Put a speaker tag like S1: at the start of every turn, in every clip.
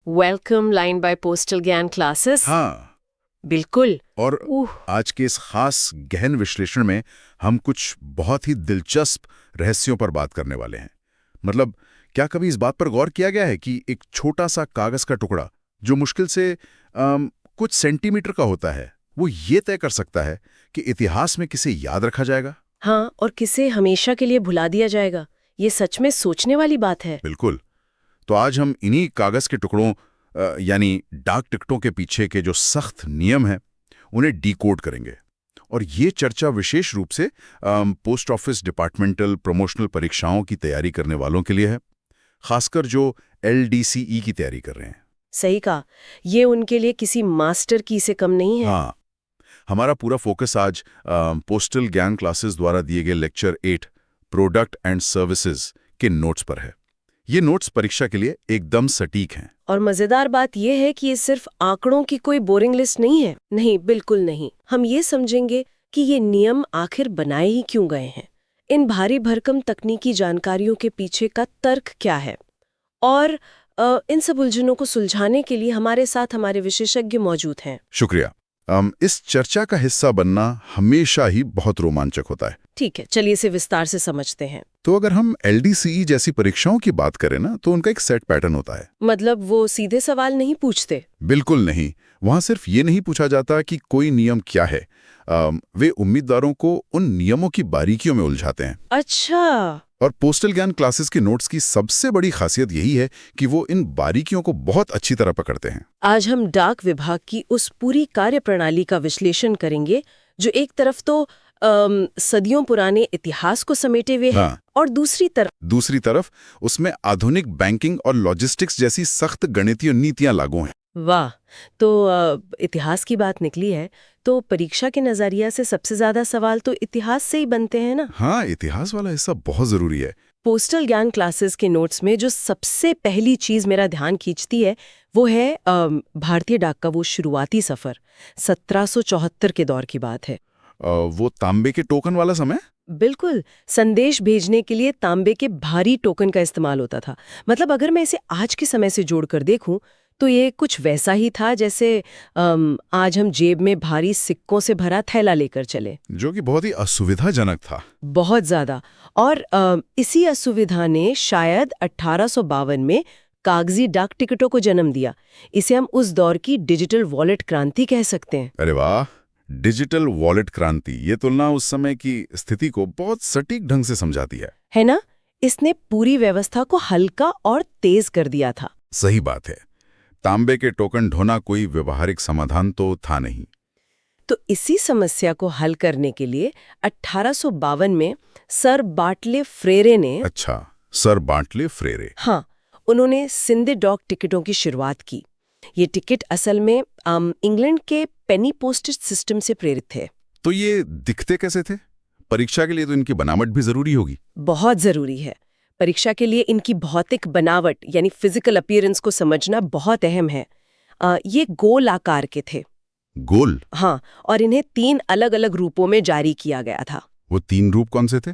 S1: Welcome line by postal Gyan classes.
S2: हाँ,
S1: बिल्कुल।
S2: और
S1: उह,
S2: आज के इस खास गहन विश्लेषण में हम कुछ बहुत ही दिलचस्प रहस्यों पर बात करने वाले हैं। मतलब, क्या कभी इस बात पर गौर किया गया है कि एक छोटा सा कागज का टुकड़ा जो मुश्किल से कुछ सेंटीमीटर का होता है, वो ये तय कर सकता है कि इतिहास में किसे याद रखा जाएगा?
S1: हाँ, और किसे हमेशा के लिए भुला दिया जाएगा, ये सच में सोचने वाली बात है।
S2: बिल्कुल। तो आज हम इन्हीं कागज के टुकड़ों यानी डाक टिकटों के पीछे के जो सख्त नियम हैं, उन्हें डिकोड करेंगे। और ये चर्चा विशेष रूप से पोस्ट ऑफिस डिपार्टमेंटल प्रमोशनल परीक्षाओं की तैयारी करने वालों के लिए है, खासकर जो LDCE की तैयारी कर रहे हैं।
S1: सही कहा, ये उनके लिए किसी मास्टर की से कम नहीं है।
S2: हाँ, हमारा पूरा फोकस आज पोस्टल ज्ञान क्लासेस द्वारा दिए गए लेक्चर 8 प्रोडक्ट एंड सर्विसेज के नोट्स पर है। ये नोट्स परीक्षा के लिए एकदम सटीक हैं।
S1: और मजेदार बात यह है कि ये सिर्फ आंकड़ों की कोई बोरिंग लिस्ट नहीं है। नहीं, बिल्कुल नहीं। हम ये समझेंगे कि ये नियम आखिर बनाए ही क्यों गए हैं, इन भारी भरकम तकनीकी जानकारियों के पीछे का तर्क क्या है, और इन सब उलझनों को सुलझाने के लिए हमारे साथ हमारे विशेषज्ञ मौजूद हैं।
S2: शुक्रिया। इस चर्चा का हिस्सा बनना हमेशा ही बहुत रोमांचक होता है।
S1: ठीक है, चलिए इसे विस्तार से समझते हैं।
S2: तो अगर हम LDCE जैसी परीक्षाओं की बात करें ना, तो उनका एक सेट पैटर्न होता है।
S1: मतलब वो सीधे सवाल नहीं पूछते?
S2: बिल्कुल नहीं। वहां सिर्फ ये नहीं पूछा जाता कि कोई नियम क्या है, वे उम्मीदवारों को उन नियमों की बारीकियों में उलझाते हैं।
S1: अच्छा।
S2: और पोस्टल ज्ञान क्लासेस के नोट्स की सबसे बड़ी खासियत यही है कि वो इन बारीकियों को बहुत अच्छी तरह पकड़ते हैं।
S1: आज हम डाक विभाग की उस पूरी कार्यप्रणाली का विश्लेषण करेंगे जो एक तरफ तो सदियों पुराने इतिहास को समेटे हुए है,
S2: हाँ।
S1: और दूसरी तरफ
S2: उसमें आधुनिक बैंकिंग और लॉजिस्टिक्स जैसी सख्त गणितीय नीतियां लागू हैं।
S1: वाह। तो इतिहास की बात निकली है, तो परीक्षा के नजरिया से सबसे ज्यादा सवाल तो इतिहास से ही बनते हैं ना।
S2: हाँ, इतिहास वाला हिस्सा बहुत जरूरी है।
S1: पोस्टल ज्ञान क्लासेस के नोट्स में जो सबसे पहली चीज मेरा ध्यान खींचती है वो है भारतीय डाक का वो शुरुआती सफर। 1774 के दौर की बात है।
S2: वो तांबे के टोकन वाला समय?
S1: बिल्कुल। संदेश भेजने के लिए तांबे के भारी टोकन का इस्तेमाल होता था। मतलब अगर मैं इसे आज के समय से जोड़कर देखूं तो ये कुछ वैसा ही था जैसे आज हम जेब में भारी सिक्कों से भरा थैला लेकर चले,
S2: जो कि बहुत ही असुविधाजनक था।
S1: बहुत ज्यादा। और इसी असुविधा ने शायद 1852 में कागजी डाक टिकटों को जन्म दिया। इसे हम उस दौर की डिजिटल वॉलेट क्रांति कह सकते हैं।
S2: अरे वाह, डिजिटल वॉलेट क्रांति, ये तुलना उस समय की स्थिति को बहुत सटीक ढंग से समझाती है
S1: ना? इसने पूरी व्यवस्था को हल्का और तेज कर दिया था।
S2: सही बात है। तांबे के टोकन ढोना कोई व्यवहारिक समाधान तो था नहीं।
S1: तो इसी समस्या को हल करने के लिए 1852 में सर बार्टले फ्रेरे ने
S2: अच्छा, सर बार्टले फ्रेरे।
S1: हाँ, उन्होंने सिंधे डॉक टिकटों की शुरुआत की। ये टिकट असल में इंग्लैंड के पेनी पोस्टेज सिस्टम से प्रेरित थे।
S2: तो ये दिखते कैसे थे? परीक्षा के लिए तो इनकी बनावट भी जरूरी होगी।
S1: बहुत जरूरी है। परीक्षा के लिए इनकी भौतिक बनावट यानी फिजिकल अपीयरेंस को समझना बहुत अहम है। ये गोल आकार के थे।
S2: गोल?
S1: हाँ, और इन्हें 3 अलग अलग रूपों में जारी किया गया था।
S2: वो 3 रूप कौन से थे?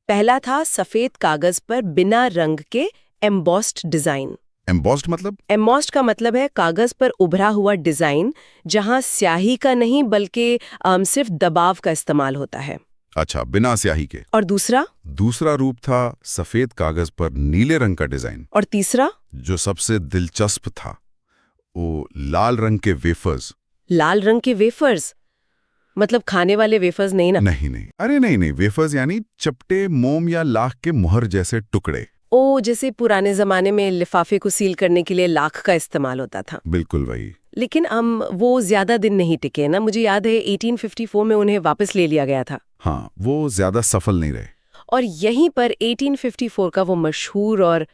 S1: पहला था सफेद कागज पर बिना रंग के एम्बॉस्ड डिजाइन।
S2: एम्बॉस्ड मतलब?
S1: एम्बॉस्ड का मतलब है कागज पर उभरा हुआ डिजाइन, जहां स्याही का नहीं बल्कि सिर्फ दबाव का इस्तेमाल होता है।
S2: अच्छा, बिना स्याही के।
S1: और
S2: दूसरा रूप था सफेद कागज पर नीले रंग का डिजाइन।
S1: और तीसरा,
S2: जो सबसे दिलचस्प था, वो लाल रंग के वेफर्स।
S1: लाल रंग के वेफर्स? मतलब खाने वाले वेफर्स नहीं ना?
S2: नहीं, अरे नहीं, वेफर्स यानी चपटे मोम या लाख के मुहर जैसे टुकड़े।
S1: ओ, जैसे पुराने जमाने में लिफाफे को सील करने के लिए लाख का इस्तेमाल होता था।
S2: बिल्कुल वही।
S1: लेकिन वो ज्यादा दिन नहीं टिके ना। मुझे याद है 1854 में उन्हें वापस ले लिया गया था।
S2: हाँ, वो ज्यादा सफल नहीं रहे।
S1: और यहीं पर 1854 का वो मशहूर और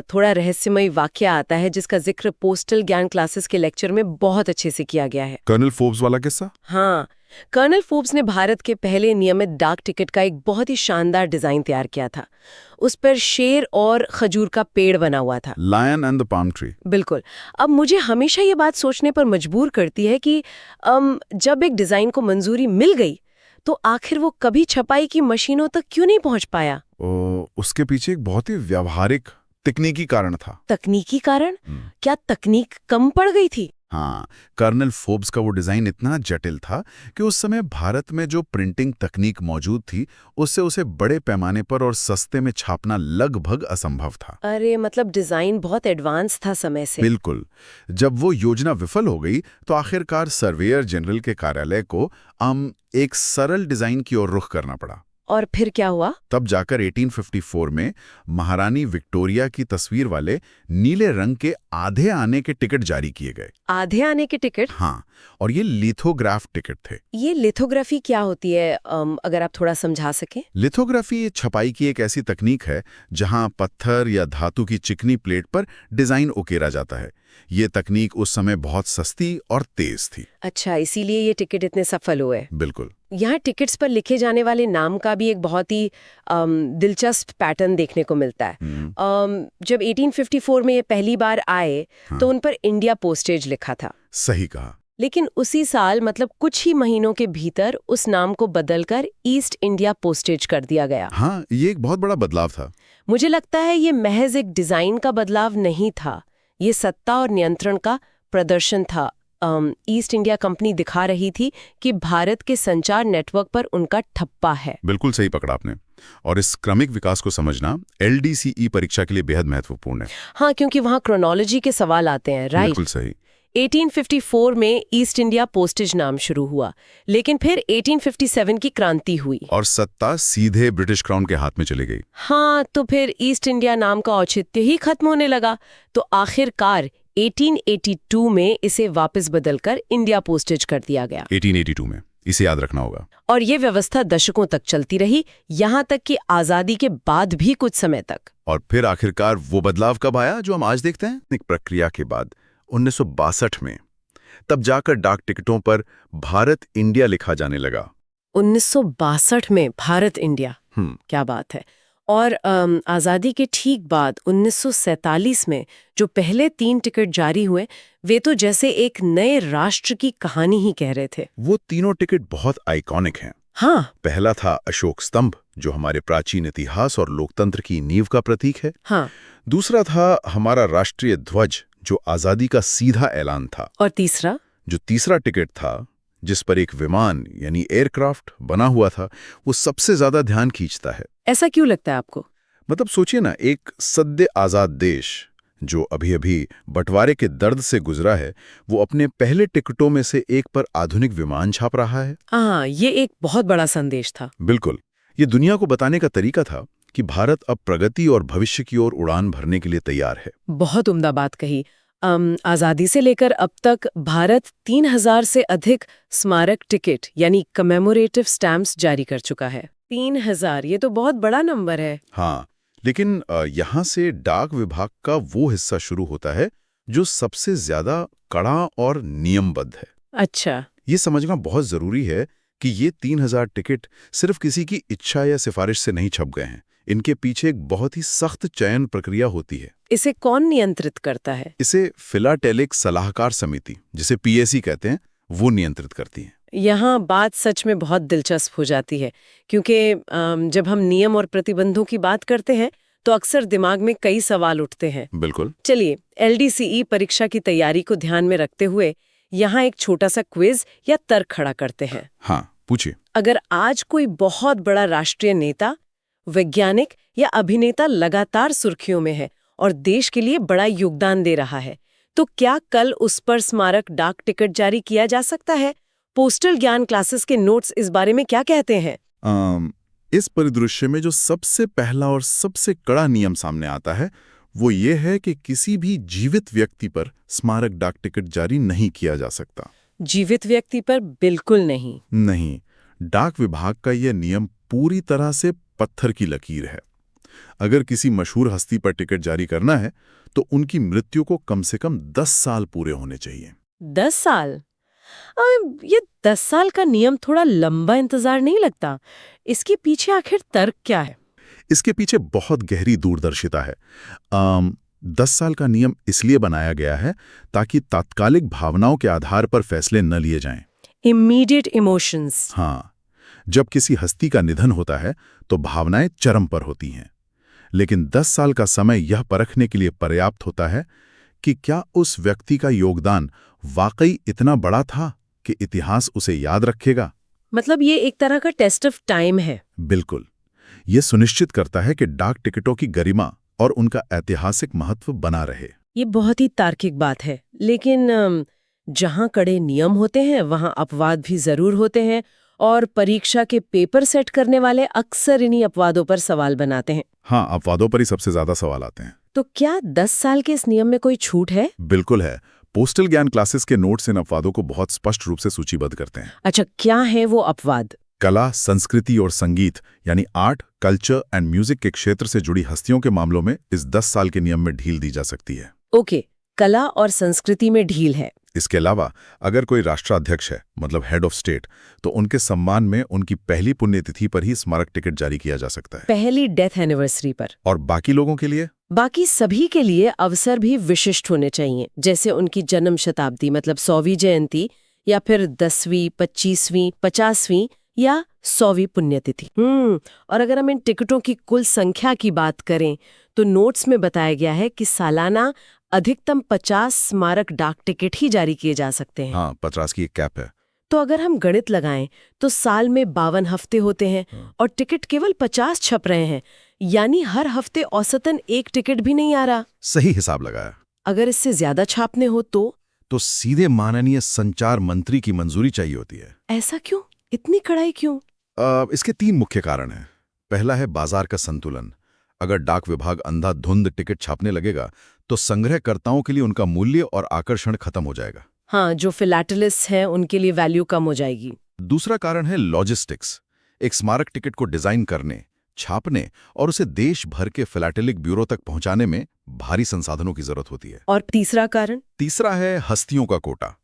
S1: थोड़ा रहस्यमय वाकया आता है जिसका जिक्र पोस्टल ज्ञान क्लासेस के लेक्चर में बहुत अच्छे से किया गया है।
S2: कर्नल फोर्ब्स वाला किस्सा?
S1: हाँ, कर्नल फोर्ब्स ने भारत के पहले नियमित डाक टिकट का एक बहुत ही शानदार डिजाइन तैयार किया था। उस पर शेर और खजूर का पेड़ बना हुआ था।
S2: Lion and the palm tree.
S1: बिल्कुल। अब मुझे हमेशा ये बात सोचने पर मजबूर करती है कि जब एक डिजाइन को मंजूरी मिल गई तो आखिर वो कभी छपाई की मशीनों तक क्यों नहीं पहुंच पाया?
S2: उसके पीछे एक बहुत ही व्यावहारिक तकनीकी कारण था।
S1: तकनीकी कारण? क्या तकनीक कम पड़ गई थी?
S2: हाँ, कर्नल फोर्ब्स का वो डिज़ाइन इतना जटिल था कि उस समय भारत में जो प्रिंटिंग तकनीक मौजूद थी उससे उसे बड़े पैमाने पर और सस्ते में छापना लगभग असंभव था।
S1: अरे मतलब डिजाइन बहुत एडवांस था समय से।
S2: बिल्कुल। जब वो योजना विफल हो गई तो आखिरकार सर्वेयर जनरल के कार्यालय को एक सरल डिज़ाइन की ओर रुख करना पड़ा।
S1: और फिर क्या हुआ?
S2: तब जाकर 1854 में महारानी विक्टोरिया की तस्वीर वाले नीले रंग के आधे आने के टिकट जारी किए गए।
S1: आधे आने के टिकट?
S2: हाँ, और ये लिथोग्राफ टिकट थे।
S1: ये लिथोग्राफी क्या होती है, अगर आप थोड़ा समझा सकें?
S2: लिथोग्राफी छपाई की एक ऐसी तकनीक है जहां पत्थर या धातु की चिकनी प्लेट पर डिजाइन उकेरा जाता है। ये तकनीक उस समय बहुत सस्ती और तेज थी।
S1: अच्छा, इसीलिए ये टिकट इतने सफल हुए।
S2: बिल्कुल।
S1: यहाँ टिकट्स पर लिखे जाने वाले नाम का भी एक बहुत ही दिलचस्प पैटर्न देखने को मिलता है। जब 1854 में ये पहली बार आए तो उन पर इंडिया पोस्टेज लिखा था।
S2: सही कहा।
S1: लेकिन उसी साल मतलब कुछ ही महीनों के भीतर उस नाम को बदलकर ईस्ट इंडिया पोस्टेज कर दिया गया।
S2: हाँ, ये एक बहुत बड़ा बदलाव था।
S1: मुझे लगता है ये महज एक डिजाइन का बदलाव नहीं था, ये सत्ता और नियंत्रण का प्रदर्शन था। ईस्ट इंडिया कंपनी दिखा रही थी कि भारत के संचार नेटवर्क पर उनका ठप्पा है।
S2: बिल्कुल सही पकड़ा आपने। और इस क्रमिक विकास को समझना LDCE परीक्षा के लिए बेहद महत्वपूर्ण है।
S1: हाँ, क्योंकि वहाँ क्रोनोलॉजी के सवाल आते हैं, राइट?
S2: बिल्कुल सही।
S1: 1854 में ईस्ट इंडिया पोस्टेज नाम शुरू हुआ, लेकिन फिर 1857 की क्रांति हुई
S2: और सत्ता सीधे ब्रिटिश क्राउन के हाथ में चली गई।
S1: हाँ, तो फिर ईस्ट इंडिया नाम का औचित्य ही खत्म होने लगा। तो आखिरकार 1882 में इसे वापस बदलकर इंडिया पोस्टेज कर दिया गया।
S2: 1882 में, इसे याद रखना होगा।
S1: और ये व्यवस्था दशकों तक चलती रही, यहाँ तक कि आजादी के बाद भी कुछ समय तक।
S2: और फिर आखिरकार वो बदलाव कब आया जो हम आज देखते हैं? एक प्रक्रिया के बाद 1962 में, तब जाकर डाक टिकटों पर भारत इंडिया लिखा जाने लगा।
S1: 1962 में भारत इंडिया, क्या बात है। और आज़ादी के ठीक बाद 1947 में जो पहले 3 टिकट जारी हुए, वे तो जैसे एक नए राष्ट्र की कहानी ही कह रहे थे।
S2: वो तीनों टिकट बहुत आइकॉनिक हैं।
S1: हाँ।
S2: पहला था अशोक स्तंभ, जो हमारे प्राचीन इतिहास और लोकतंत्र की नींव का प्रतीक है।
S1: हाँ।
S2: दूसरा था हमारा राष्ट्रीय ध्वज, जो आजादी का सीधा ऐलान था।
S1: और तीसरा? जो
S2: तीसरा टिकट था, जिस पर एक विमान यानी एयरक्राफ्ट बना हुआ था, वो सबसे ज्यादा ध्यान खींचता है।
S1: ऐसा क्यों लगता है आपको?
S2: मतलब सोचिए ना, एक सद्य आजाद देश जो अभी अभी बंटवारे के दर्द से गुजरा है, वो अपने पहले टिकटों में से एक पर आधुनिक विमान छाप रहा है।
S1: हाँ, ये एक बहुत बड़ा संदेश था।
S2: बिल्कुल। ये दुनिया को बताने का तरीका था कि भारत अब प्रगति और भविष्य की ओर उड़ान भरने के लिए तैयार है।
S1: बहुत उम्दा बात कही। आज़ादी से लेकर अब तक भारत 3000 से अधिक स्मारक टिकट यानी कमेमोरेटिव स्टैम्प्स जारी कर चुका है। 3000, ये तो बहुत बड़ा नंबर है।
S2: हाँ, लेकिन यहाँ से डाक विभाग का वो हिस्सा शुरू होता है जो सबसे ज्यादा कड़ा और नियमबद्ध है।
S1: अच्छा।
S2: ये समझना बहुत जरूरी है कि ये 3000 टिकट सिर्फ किसी की इच्छा या सिफारिश से नहीं छप गए हैं। इनके पीछे एक बहुत ही सख्त चयन प्रक्रिया होती है।
S1: इसे कौन नियंत्रित करता है?
S2: इसे फिलाटेलिक सलाहकार समिति, जिसे PAC कहते हैं, वो नियंत्रित करती है।
S1: यहाँ बात सच में बहुत दिलचस्प हो जाती है, क्योंकि जब हम नियम और प्रतिबंधों की बात करते हैं तो अक्सर दिमाग में कई सवाल उठते हैं।
S2: बिल्कुल।
S1: चलिए, LDCE परीक्षा की तैयारी को ध्यान में रखते हुए यहाँ एक छोटा सा क्विज या तर्क खड़ा करते हैं।
S2: हाँ, पूछिए।
S1: अगर आज कोई बहुत बड़ा राष्ट्रीय नेता, वैज्ञानिक या अभिनेता लगातार सुर्खियों में है और देश के लिए बड़ा योगदान दे रहा है, तो क्या कल उस पर स्मारक डाक टिकट जारी किया जा सकता है? पोस्टल ज्ञान क्लासेस के नोट्स इस बारे में क्या कहते हैं?
S2: इस परिदृश्य में जो सबसे पहला और सबसे कड़ा नियम सामने आता है, वो ये है कि किसी भी जीवित व्यक्ति पर स्मारक डाक टिकट जारी नहीं किया जा सकता।
S1: जीवित व्यक्ति पर बिल्कुल नहीं।
S2: नहीं, डाक विभाग का यह नियम पूरी तरह से पत्थर की लकीर है। अगर किसी मशहूर हस्ती पर टिकट जारी करना है तो उनकी मृत्यु को कम से कम 10 साल पूरे होने चाहिए।
S1: 10 साल? ये 10 साल का नियम थोड़ा लंबा इंतजार नहीं लगता? इसके पीछे आखिर तर्क क्या है?
S2: इसके पीछे बहुत गहरी दूरदर्शिता है। 10 साल का नियम इसलिए बनाया गया है ताकि तात्कालिक भावनाओं के आधार पर फैसले न लिए जाएं।
S1: Immediate emotions.
S2: हाँ, जब किसी हस्ती का निधन होता है तो भावनाएं चरम पर होती हैं, लेकिन 10 साल का समय यह परखने के लिए पर्याप्त होता है कि क्या उस व्यक्ति का योगदान वाकई इतना बड़ा था कि इतिहास उसे याद रखेगा।
S1: मतलब ये एक तरह का टेस्ट ऑफ टाइम है।
S2: बिल्कुल। ये सुनिश्चित करता है कि डाक टिकटों की गरिमा और उनका ऐतिहासिक महत्व बना रहे।
S1: ये बहुत ही तार्किक बात है, लेकिन जहाँ कड़े नियम होते हैं वहाँ अपवाद भी जरूर होते हैं, और परीक्षा के पेपर सेट करने वाले अक्सर इन्हीं अपवादों पर सवाल बनाते हैं।
S2: हाँ, अपवादों पर ही सबसे ज्यादा सवाल आते हैं।
S1: तो क्या 10 साल के इस नियम में कोई छूट है?
S2: बिल्कुल है। पोस्टल ज्ञान क्लासेस के नोट्स इन अपवादों को बहुत स्पष्ट रूप से सूचीबद्ध करते हैं।
S1: अच्छा, क्या है वो अपवाद?
S2: कला, संस्कृति और संगीत यानी आर्ट, कल्चर एंड म्यूजिक के क्षेत्र से जुड़ी हस्तियों के मामलों में इस 10 साल के नियम में ढील दी जा सकती है।
S1: ओके, कला और संस्कृति में ढील है।
S2: इसके अलावा अगर कोई राष्ट्राध्यक्ष है, मतलब हेड ऑफ स्टेट, तो उनके सम्मान में उनकी पहली पुण्यतिथि पर ही स्मारक टिकट जारी किया जा सकता है।
S1: पहली डेथ एनिवर्सरी पर।
S2: और बाकी लोगों के लिए?
S1: बाकी सभी के लिए अवसर भी विशिष्ट होने चाहिए, जैसे उनकी जन्म शताब्दी मतलब 100वीं जयंती, या फिर 10वीं, 25वीं, 50वीं या 100वीं पुण्यतिथि। और अगर हम इन टिकटों की कुल संख्या की बात करें तो नोट्स में बताया गया है कि सालाना अधिकतम 50 स्मारक डाक टिकट ही जारी किए जा सकते हैं।
S2: हाँ, 50 की एक कैप है।
S1: तो अगर हम गणित लगाएं तो साल में 52 हफ्ते होते हैं और टिकट केवल 50 छप रहे हैं, यानी हर हफ्ते औसतन एक टिकट भी नहीं आ रहा।
S2: सही हिसाब लगाया।
S1: अगर इससे ज्यादा छापने हो तो
S2: सीधे माननीय संचार मंत्री की मंजूरी चाहिए होती है।
S1: ऐसा क्यों? इतनी कड़ाई क्यों?
S2: इसके 3 मुख्य कारण हैं। पहला है बाजार का संतुलन। अगर डाक विभाग अंधाधुंध टिकट छापने लगेगा तो संग्रहकर्ताओं के लिए उनका मूल्य और आकर्षण खत्म हो जाएगा।
S1: हाँ, जो फिलैटेलिस्ट हैं उनके लिए वैल्यू कम हो जाएगी।
S2: दूसरा कारण है लॉजिस्टिक्स। एक स्मारक टिकट को डिजाइन करने, छापने और उसे देश भर के फिलैटेलिक ब्यूरो तक पहुंचाने में भारी संसाधनों की जरूरत होती है।
S1: और तीसरा कारण?
S2: तीसरा है हस्तियों का कोटा।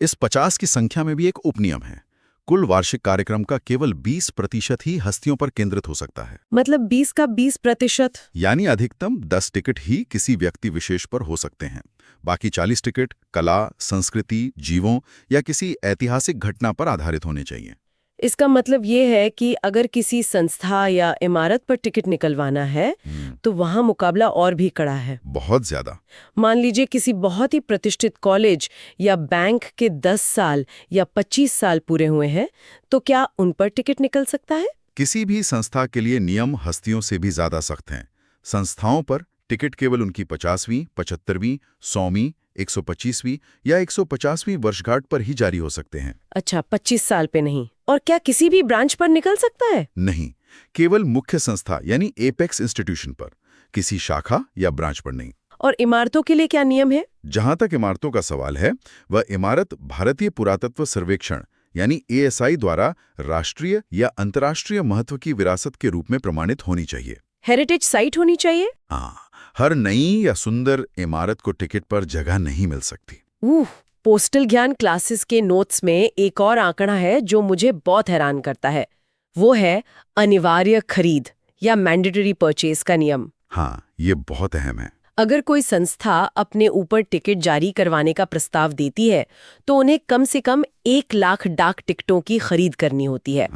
S2: इस 50 की संख्या में भी एक उपनियम है। कुल वार्षिक कार्यक्रम का केवल 20% ही हस्तियों पर केंद्रित हो सकता है।
S1: मतलब 20 का 20%?
S2: यानी अधिकतम 10 टिकट ही किसी व्यक्ति विशेष पर हो सकते हैं। बाकी 40 टिकट कला, संस्कृति, जीवों या किसी ऐतिहासिक घटना पर आधारित होने चाहिए।
S1: इसका मतलब ये है कि अगर किसी संस्था या इमारत पर टिकट निकलवाना है तो वहाँ मुकाबला और भी कड़ा है।
S2: बहुत ज्यादा।
S1: मान लीजिए किसी बहुत ही प्रतिष्ठित कॉलेज या बैंक के 10 साल या 25 साल पूरे हुए हैं, तो क्या उन पर टिकट निकल सकता है?
S2: किसी भी संस्था के लिए नियम हस्तियों से भी ज्यादा सख्त हैं। संस्थाओं पर टिकट केवल उनकी 50वीं, 75वीं, 100वीं, 125वीं या 150वीं वर्षगांठ पर ही जारी हो सकते हैं।
S1: अच्छा, 25 साल पे नहीं। और क्या किसी भी ब्रांच पर निकल सकता है?
S2: नहीं, केवल मुख्य संस्था यानी एपेक्स इंस्टीट्यूशन पर, किसी शाखा या ब्रांच पर नहीं।
S1: और इमारतों के लिए क्या नियम है?
S2: जहां तक इमारतों का सवाल है, वह इमारत भारतीय पुरातत्व सर्वेक्षण यानी ASI द्वारा राष्ट्रीय या अंतर्राष्ट्रीय महत्व की विरासत के रूप में प्रमाणित होनी चाहिए।
S1: हेरिटेज साइट होनी चाहिए?
S2: हाँ, हर नई या सुंदर इमारत को टिकट पर जगह नहीं मिल सकती।
S1: पोस्टल ज्ञान क्लासेस के नोट्स में एक और आंकड़ा है जो मुझे बहुत हैरान करता है। वो है अनिवार्य खरीद या मैंडेटरी परचेज का नियम।
S2: हाँ, ये बहुत अहम है।
S1: अगर कोई संस्था अपने ऊपर टिकट जारी करवाने का प्रस्ताव देती है तो उन्हें कम से कम 1 लाख डाक टिकटों की खरीद करनी होती है।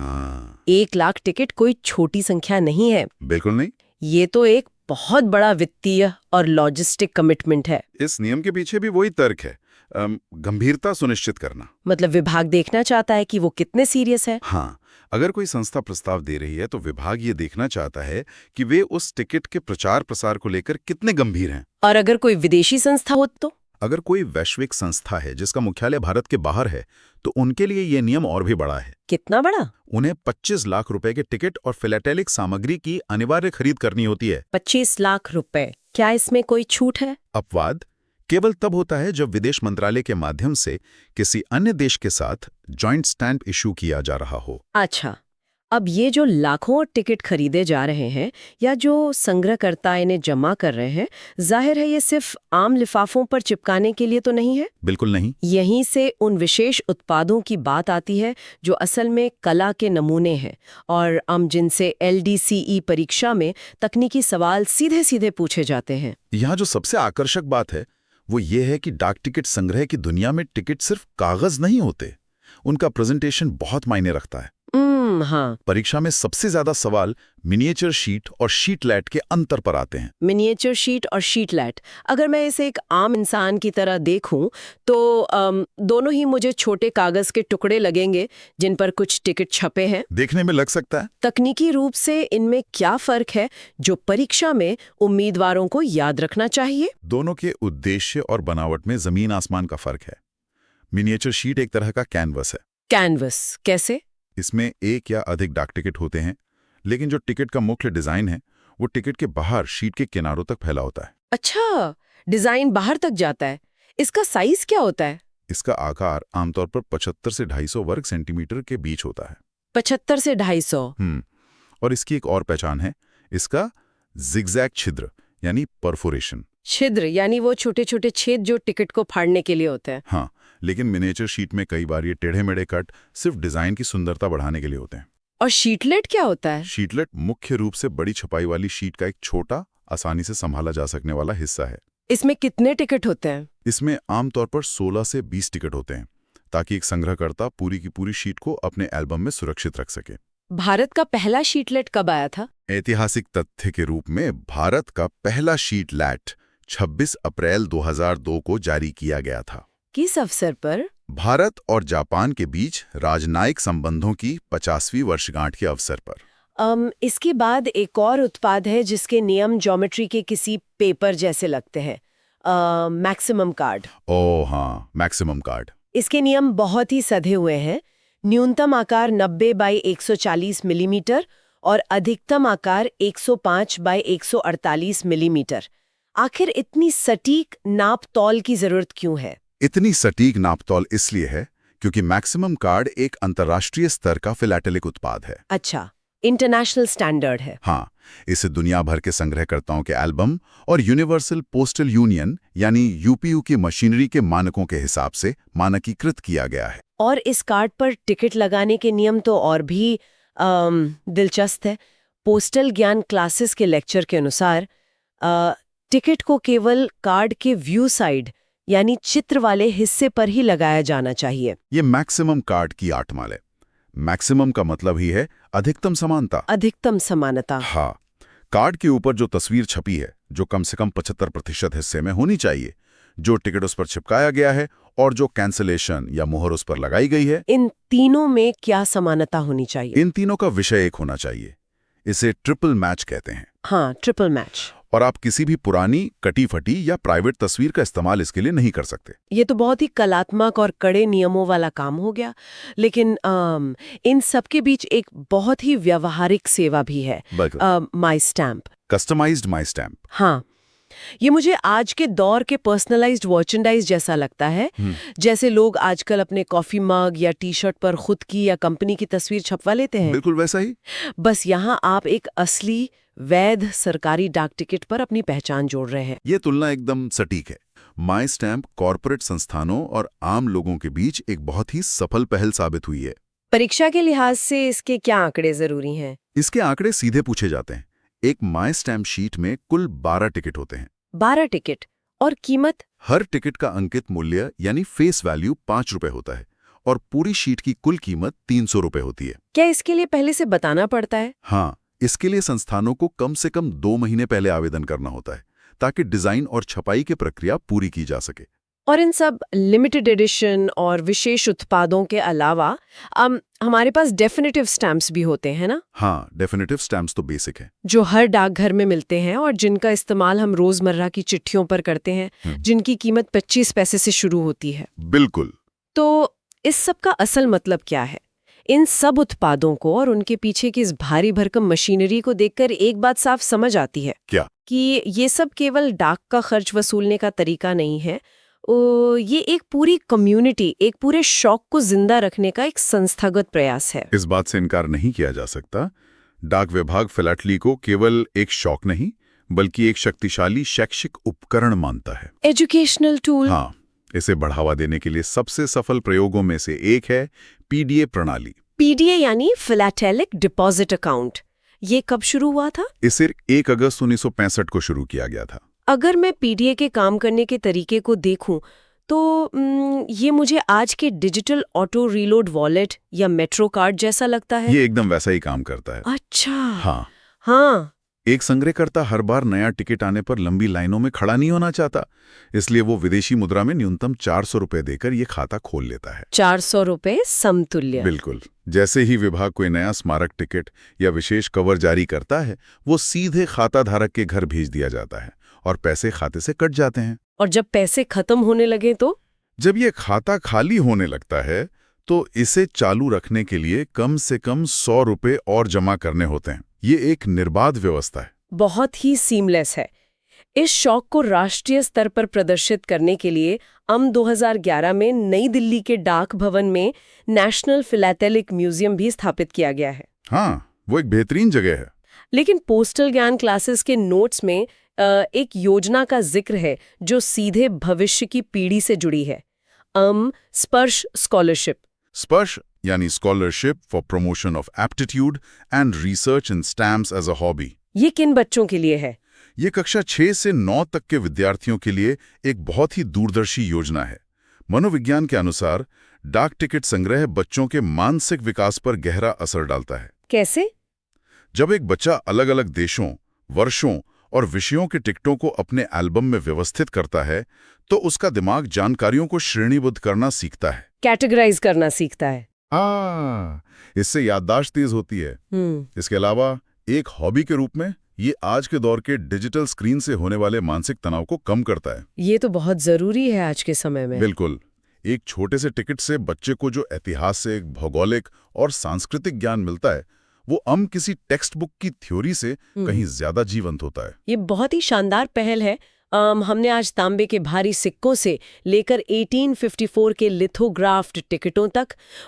S1: 1 लाख टिकट कोई छोटी संख्या नहीं है।
S2: बिल्कुल नहीं।
S1: ये तो एक बहुत बड़ा वित्तीय और लॉजिस्टिक कमिटमेंट है।
S2: इस नियम के पीछे भी वही तर्क है, गंभीरता सुनिश्चित करना।
S1: मतलब विभाग देखना चाहता है कि वो कितने सीरियस है।
S2: हाँ, अगर कोई संस्था प्रस्ताव दे रही है तो विभाग ये देखना चाहता है कि वे उस टिकट के प्रचार प्रसार को लेकर कितने गंभीर हैं।
S1: और अगर कोई विदेशी संस्था हो तो?
S2: अगर कोई वैश्विक संस्था है जिसका मुख्यालय भारत के बाहर है तो उनके लिए ये नियम और भी बड़ा है।
S1: कितना बड़ा?
S2: उन्हें 25 लाख रुपए के टिकट और फिलैटेलिक सामग्री की अनिवार्य खरीद करनी होती है।
S1: 25 लाख रुपए? क्या इसमें कोई छूट है?
S2: अपवाद केवल तब होता है जब विदेश मंत्रालय के माध्यम से किसी अन्य देश के साथ जॉइंट स्टैंप इशू किया जा रहा हो।
S1: अच्छा, अब ये जो लाखों टिकट खरीदे जा रहे हैं या जो संग्रहकर्ता इन्हें जमा कर रहे हैं, जाहिर है ये सिर्फ आम लिफाफों पर चिपकाने के लिए तो नहीं है।
S2: बिल्कुल नहीं।
S1: यहीं से उन विशेष उत्पादों की बात आती है जो असल में कला के नमूने हैं और जिनसे LDCE परीक्षा में तकनीकी सवाल सीधे सीधे पूछे जाते हैं।
S2: यहाँ जो सबसे आकर्षक बात है वो ये है कि डाक टिकट संग्रह की दुनिया में टिकट सिर्फ कागज नहीं होते, उनका प्रेजेंटेशन बहुत मायने रखता है।
S1: हाँ।
S2: परीक्षा में सबसे ज्यादा सवाल मिनिएचर शीट और शीटलेट के अंतर पर आते हैं।
S1: मिनिएचर शीट और शीटलेट, अगर मैं इसे एक आम इंसान की तरह देखूं तो दोनों ही मुझे छोटे कागज के टुकड़े लगेंगे जिन पर कुछ टिकट छपे हैं।
S2: देखने में लग सकता है।
S1: तकनीकी रूप से इनमें क्या फर्क है जो परीक्षा में उम्मीदवारों को याद रखना चाहिए?
S2: दोनों के उद्देश्य और बनावट में जमीन आसमान का फर्क है। मिनिएचर शीट एक तरह का कैनवस है।
S1: कैनवस कैसे?
S2: इसमें एक या अधिक डाक टिकट होते हैं, लेकिन जो टिकट का मुख्य डिजाइन है वो टिकट के बाहर शीट के किनारों तक फैला होता है।
S1: अच्छा, डिजाइन बाहर तक जाता है। इसका साइज क्या होता है?
S2: इसका आकार आमतौर पर 75 से 250 वर्ग सेंटीमीटर के बीच होता है।
S1: 75 से 250।
S2: और इसकी एक और पहचान है, इसका जिगजैग छिद्र यानी परफोरेशन।
S1: छिद्र यानी वो छोटे छोटे छेद जो टिकट को फाड़ने के लिए होते हैं।
S2: हाँ, लेकिन मिनिएचर शीट में कई बार ये टेढ़े मेढ़े कट सिर्फ डिजाइन की सुंदरता बढ़ाने के लिए होते हैं।
S1: और शीटलेट क्या होता है?
S2: शीटलेट मुख्य रूप से बड़ी छपाई वाली शीट का एक छोटा, आसानी से संभाला जा सकने वाला हिस्सा है।
S1: इसमें कितने टिकट होते हैं?
S2: इसमें आमतौर पर 16 से 20 टिकट होते हैं, ताकि एक संग्रहकर्ता पूरी की पूरी शीट को अपने एल्बम में सुरक्षित रख सके।
S1: भारत का पहला शीटलेट कब आया था?
S2: ऐतिहासिक तथ्य के रूप में भारत का पहला शीटलेट 26 अप्रैल 2002 को जारी किया गया था।
S1: किस अवसर पर?
S2: भारत और जापान के बीच राजनयिक संबंधों की 50वीं वर्षगांठ के अवसर पर।
S1: इसके बाद एक और उत्पाद है जिसके नियम ज्योमेट्री के किसी पेपर जैसे लगते हैं, मैक्सिमम कार्ड।
S2: ओह हाँ, मैक्सिमम कार्ड।
S1: इसके नियम बहुत ही सधे हुए हैं। न्यूनतम आकार 90 बाई 140 मिलीमीटर और अधिकतम आकार 105 बाई 148 मिलीमीटर। आखिर इतनी सटीक नाप तौल की जरूरत क्यों है?
S2: इतनी सटीक नापतौल इसलिए है क्योंकि मैक्सिमम कार्ड एक अंतर्राष्ट्रीय स्तर का फिलैटेलिक उत्पाद है।
S1: अच्छा, इंटरनेशनल स्टैंडर्ड है।
S2: हाँ, इसे दुनिया भर के संग्रहकर्ताओं के एल्बम और यूनिवर्सल पोस्टल यूनियन यानी यूपीयू की मशीनरी के मानकों के हिसाब से मानकीकृत किया गया है।
S1: और इस कार्ड पर टिकट लगाने के नियम तो और भी दिलचस्प है। पोस्टल ज्ञान क्लासेस के लेक्चर के अनुसार टिकट को केवल कार्ड के व्यू साइड यानी चित्र वाले हिस्से पर ही लगाया जाना चाहिए।
S2: ये मैक्सिमम कार्ड की आठमाल है। मैक्सिमम का मतलब ही है अधिकतम समानता।
S1: अधिकतम समानता।
S2: हाँ, कार्ड के ऊपर जो तस्वीर छपी है, जो कम से कम 75% हिस्से में होनी चाहिए, जो टिकट उस पर चिपकाया गया है और जो कैंसलेशन या मोहर उस पर लगाई गई है,
S1: इन तीनों में क्या समानता होनी चाहिए?
S2: इन तीनों का विषय एक होना चाहिए। इसे ट्रिपल मैच कहते हैं।
S1: हाँ, ट्रिपल मैच।
S2: और आप किसी भी पुरानी, कटी-फटी या प्राइवेट तस्वीर का इस्तेमाल इसके लिए नहीं कर सकते।
S1: ये तो बहुत ही कलात्मक और कड़े नियमों वाला काम हो गया। लेकिन इन सब के बीच एक बहुत ही व्यावहारिक सेवा भी है, my stamp.
S2: Customised my stamp.
S1: हाँ, ये मुझे आज के दौर के पर्सनलाइज्ड मर्चेंडाइज जैसा लगता है। जैसे लोग आजकल अपने कॉफी मग या टी शर्ट पर खुद की या कंपनी की तस्वीर छपवा लेते हैं।
S2: बिल्कुल वैसा ही।
S1: बस यहाँ आप एक असली वैध सरकारी डाक टिकट पर अपनी पहचान जोड़ रहे हैं।
S2: ये तुलना एकदम सटीक है। माई स्टैम्प कॉरपोरेट संस्थानों और आम लोगों के बीच एक बहुत ही सफल पहल साबित हुई है।
S1: परीक्षा के लिहाज से इसके क्या आंकड़े जरूरी हैं?
S2: इसके आंकड़े सीधे पूछे जाते हैं। एक माई स्टैम्प शीट में कुल 12 टिकट होते हैं।
S1: 12 टिकट। और कीमत?
S2: हर टिकट का अंकित मूल्य यानी फेस वैल्यू 5 रुपए होता है और पूरी शीट की कुल कीमत 300 रुपए होती है।
S1: क्या इसके लिए पहले से बताना पड़ता है?
S2: हाँ, इसके लिए संस्थानों को कम से कम 2 महीने पहले आवेदन करना होता है ताकि डिजाइन और छपाई की प्रक्रिया पूरी की जा सके।
S1: और इन सब लिमिटेड एडिशन और विशेष उत्पादों के अलावा हमारे पास डेफिनेटिव स्टैम्प्स भी होते हैं ना?
S2: हाँ, डेफिनेटिव स्टैम्प्स तो बेसिक है,
S1: जो हर डाकघर में मिलते हैं और जिनका इस्तेमाल हम रोजमर्रा की चिट्ठियों पर करते हैं, जिनकी कीमत 25 पैसे से शुरू होती है।
S2: बिल्कुल।
S1: तो इस सब का असल मतलब क्या है? इन सब उत्पादों को और उनके पीछे की इस भारी भरकम मशीनरी को देखकर एक बात साफ समझ आती है।
S2: क्या?
S1: कि ये सब केवल डाक का खर्च वसूलने का तरीका नहीं है, ये एक पूरी कम्युनिटी, एक पूरे शौक को जिंदा रखने का एक संस्थागत प्रयास है।
S2: इस बात से इनकार नहीं किया जा सकता। डाक विभाग फिलैटली को केवल एक शौक नहीं, बल्कि एक शक्तिशाली शैक्षिक उपकरण मानता है।
S1: Educational tool.
S2: हाँ, इसे बढ़ावा देने के लिए सबसे सफल प्रयोगों में से एक है पीडीए प्रणाली।
S1: पीडीए यानी फिलैटेलिक डिपॉजिट अकाउंट। ये कब शुरू हुआ था?
S2: इसे 1 अगस्त 1965 को शुरू किया गया था।
S1: अगर मैं पीडीए के काम करने के तरीके को देखूं, तो ये मुझे आज के डिजिटल ऑटो रीलोड वॉलेट या मेट्रो कार्ड जैसा लगता है।
S2: ये एकदम वैसा ही काम करता है।
S1: अच्छा।
S2: हाँ,
S1: हाँ।
S2: एक संग्रहकर्ता हर बार नया टिकट आने पर लंबी लाइनों में खड़ा नहीं होना चाहता, इसलिए वो विदेशी मुद्रा में न्यूनतम 400 रुपए देकर ये खाता खोल लेता है।
S1: 400 रुपए समतुल्य।
S2: बिल्कुल। जैसे ही विभाग कोई नया स्मारक टिकट या विशेष कवर जारी करता है, वो सीधे खाता धारक के घर भेज दिया जाता है और पैसे खाते से कट जाते हैं।
S1: और जब पैसे खत्म होने लगे तो?
S2: जब ये खाता खाली होने लगता है तो इसे चालू रखने के लिए कम से कम 100 रुपए और जमा करने होते हैं। ये एक निर्बाध व्यवस्था है।
S1: बहुत ही सीमलेस है। इस शौक को राष्ट्रीय स्तर पर प्रदर्शित करने के लिए 2011 में नई दिल्ली के डाक भवन में नेशनल फिलैटेलिक म्यूजियम भी स्थापित किया गया है।
S2: हाँ, वो एक बेहतरीन जगह है।
S1: लेकिन पोस्टल ज्ञान क्लासेस के नोट्स में एक योजना का जिक्र है जो सीधे भविष्य की पीढ़ी से जुड़ी है। स्पर्श स्कॉलरशिप।
S2: स्पर्श यानी scholarship for promotion of aptitude and research in stamps as a hobby.
S1: ये किन बच्चों के लिए है?
S2: ये कक्षा 6 से 9 तक के विद्यार्थियों के लिए एक बहुत ही दूरदर्शी योजना है। मनोविज्ञान के अनुसार डाक टिकट संग्रह बच्चों के मानसिक विकास पर गहरा असर डालता है।
S1: कैसे?
S2: जब एक बच्चा अलग-अलग देशों, वर्षों और विषयों के टिकटों को अपने एल्बम में व्यवस्थित करता है, तो उसका दिमाग जानकारियों को श्रेणीबद्ध करना सीखता है,
S1: कैटेगराइज करना सीखता है।
S2: इससे याददाश्त तेज होती है। इसके अलावा एक हॉबी के रूप में ये आज के दौर के डिजिटल स्क्रीन से होने वाले मानसिक तनाव को कम करता है।
S1: ये तो बहुत जरूरी है आज के समय में।
S2: बिल्कुल। एक छोटे से टिकट से बच्चे को जो ऐतिहासिक, भौगोलिक और सांस्कृतिक ज्ञान मिलता है, वो किसी टेक्स्ट बुक की थ्योरी से कहीं ज्यादा जीवंत होता है।
S1: ये बहुत ही शानदार पहल है। हमने आज तांबे के भारी सिक्कों से लेकर 1854 के लिथोग्राफ्ड टिकटों तक,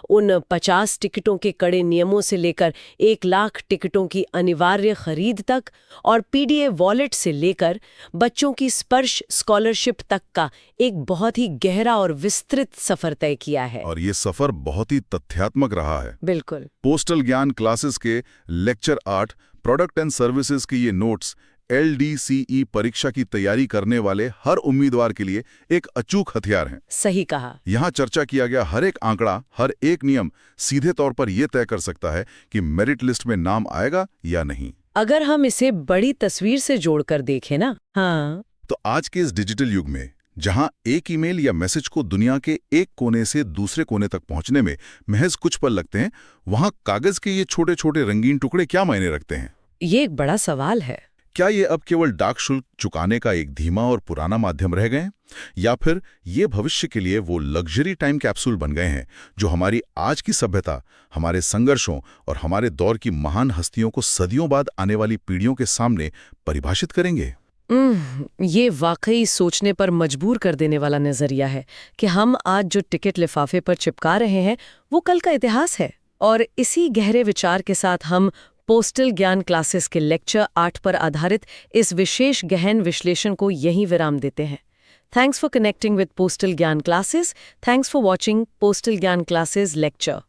S1: उन 50 टिकटों के कड़े नियमों से लेकर 1 लाख टिकटों की अनिवार्य खरीद तक, और पीडीए वॉलेट से लेकर बच्चों की स्पर्श स्कॉलरशिप तक का एक बहुत ही गहरा और विस्तृत सफर तय किया है।
S2: और ये सफर बहुत ही तथ्यात्मक रहा है।
S1: बिल्कुल।
S2: पोस्टल ज्ञान क्लासेस के लेक्चर 8 प्रोडक्ट एंड सर्विसेज के ये नोट्स LDCE परीक्षा की तैयारी करने वाले हर उम्मीदवार के लिए एक अचूक हथियार हैं।
S1: सही कहा।
S2: यहाँ चर्चा किया गया हर एक आंकड़ा, हर एक नियम सीधे तौर पर यह तय कर सकता है कि मेरिट लिस्ट में नाम आएगा या नहीं।
S1: अगर हम इसे बड़ी तस्वीर से जोड़कर देखें ना। हाँ।
S2: तो आज के इस डिजिटल युग में, जहाँ एक ईमेल या मैसेज को दुनिया के एक कोने से दूसरे कोने तक पहुंचने में महज कुछ पल लगते हैं, वहाँ कागज के ये छोटे छोटे रंगीन टुकड़े क्या मायने रखते हैं?
S1: ये एक बड़ा सवाल है।
S2: क्या ये अब केवल डाक शुल्क चुकाने का एक धीमा और पुराना माध्यम रह गए, या फिर ये भविष्य के लिए वो लग्जरी टाइम कैप्सूल बन गए हैं जो हमारी आज की सभ्यता, हमारे संघर्षों और हमारे दौर की महान हस्तियों को सदियों बाद आने वाली पीढ़ियों के सामने परिभाषित करेंगे?
S1: ये वाकई सोचने पर मजबूर कर देने वाला नजरिया है कि हम आज जो टिकट लिफाफे पर चिपका रहे हैं वो कल का इतिहास है। और इसी गहरे विचार के साथ हम पोस्टल ज्ञान क्लासेस के लेक्चर 8 पर आधारित इस विशेष गहन विश्लेषण को यहीं विराम देते हैं। Thanks for connecting with postal Gyan classes. Thanks for watching postal Gyan classes lecture.